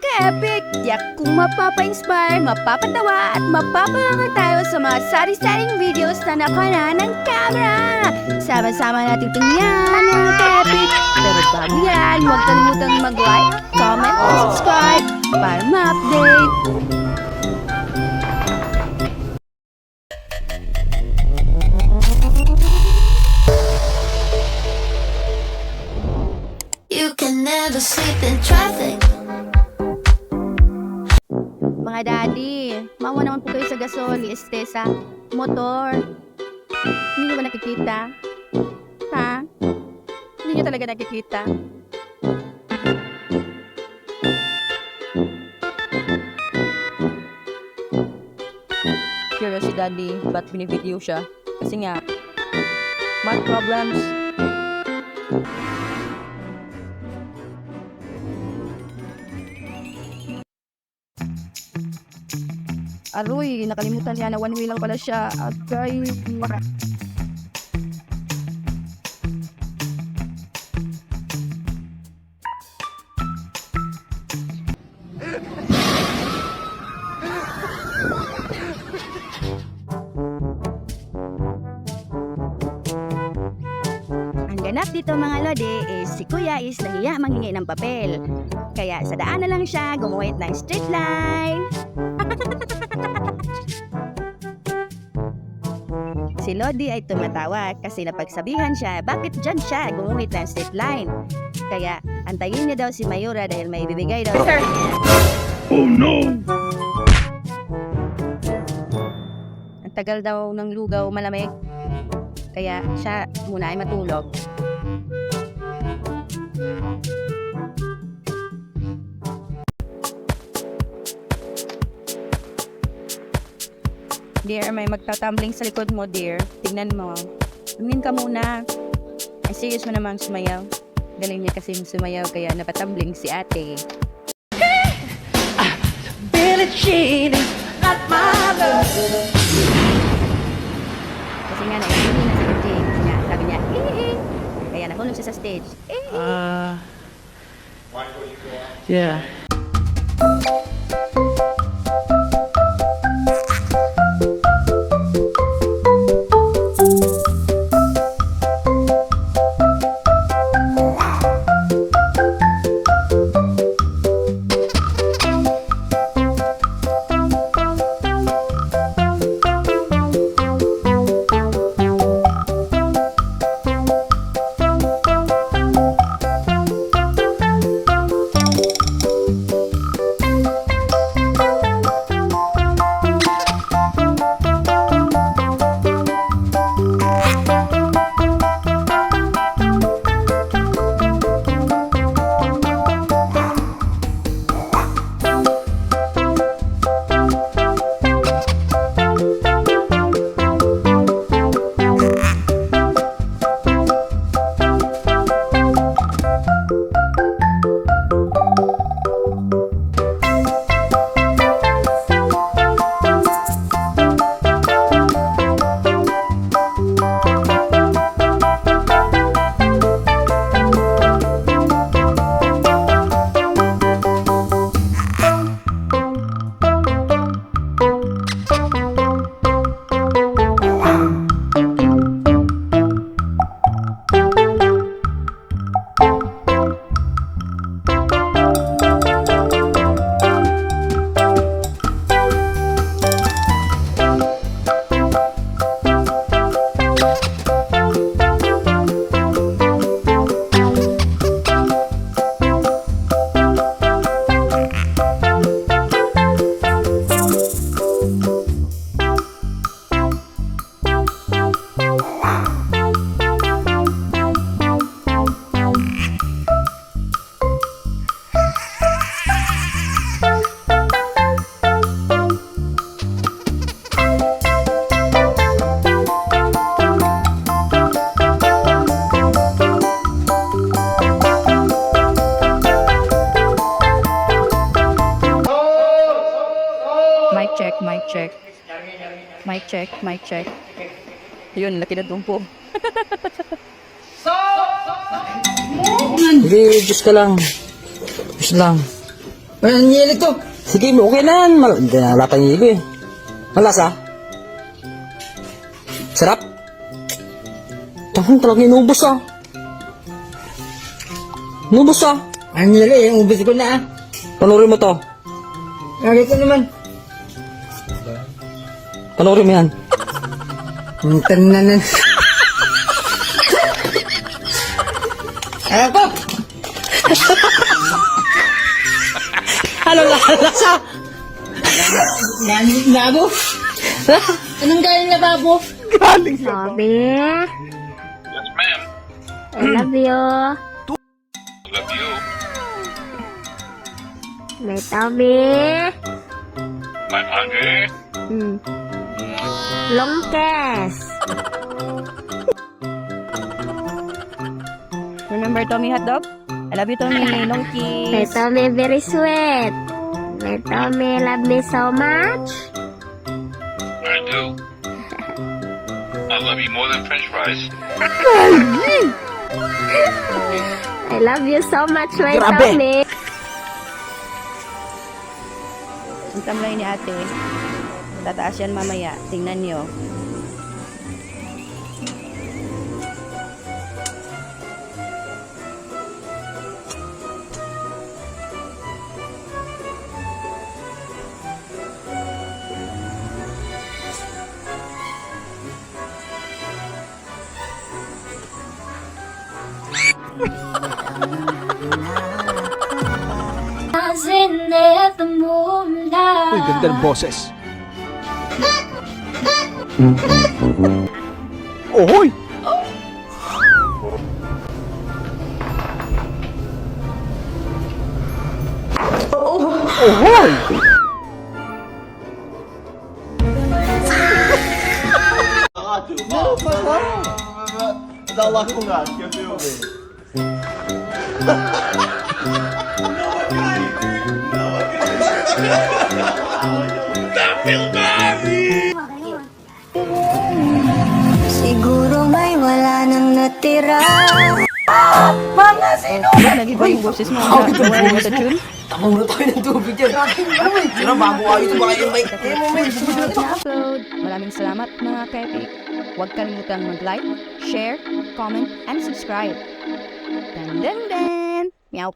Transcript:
ka-epic! Tiyak kung mapapa-inspire, mapapatawa at mapapalangan tayo sa mga sari-saring videos na nakuha ng camera! Sama-sama natin tingnan mga ka-epic! Pero bago yan, huwag kalimutang mag-like, comment, at subscribe para ma-update! You can never sleep in traffic. Mga daddy, mawa naman po kayo sa gasoli, sa motor. Hindi nyo ba nakikita? Ha? Hindi nyo talaga nakikita? Curious si daddy, ba't binivideo siya? Kasi nga, math problems. Aroy, nakalimutan niya na one way lang pala siya. Agay, Ang ganap dito mga lodi is si Kuya is nahiya manghingi ng papel. Kaya sa daan na lang siya gumuhit ng straight line. Si Lodi ay tumatawa kasi napagsabihan siya bakit dyan siya gumuhit ng straight line. Kaya antayin niya daw si Mayura dahil may bibigay daw. Sir! Oh no! Ang tagal daw ng lugaw malamig. Kaya siya muna ay matulog. Dear, may magtatumbling sa likod mo, dear. Tignan mo. Tumingin ka muna. Ay, serious mo namang sumayaw. Galing niya kasi sumayaw kaya napatumbling si ate. Billie Jean is not my love. Kasi nga, naisipin na si Jing. Kaya sabi niya, eh. Kaya nahulog siya sa stage. Yeah. Mic check. Yun, laki na dumpo. Hindi, just ka lang. Just lang. Walang niyeli to. Sige, okay na yan. Wala pa yung eh. Malasa? Sarap? Tahan talaga inubos ah. Inubos ah. Ang niyeli, yung ubis ko na ah. Panurin mo to. Nakita naman. Panurin mo yan. Ang tananan. Ano po? Ano lasa? Labo? Anong galing na babo? Sabi. Yes, ma'am. I love you. Love you. May tabi. My hungry. Longkes. Remember Tommy Hotdog? I love you, Tommy. Long May kiss. tabi very sweet. May tabi love me so much. I do. I love you more than French fries. I love you so much, my Grabe. Tommy. Ang tamlay ni ate. Tataas yan mamaya. Tingnan nyo. Uy, ganda ng boses. Ohoy! Ohoy! Siguro may wala nang natira. Nag-iba yung boses mo. Wala mo sa tune. Tamang na tayo ng tubig yan. Pero bago kayo ito, baka yung mic. Upload. Maraming salamat mga ka-epic. Huwag kalimutang mag-like, share, comment, and subscribe. Dan dan dan! Meow.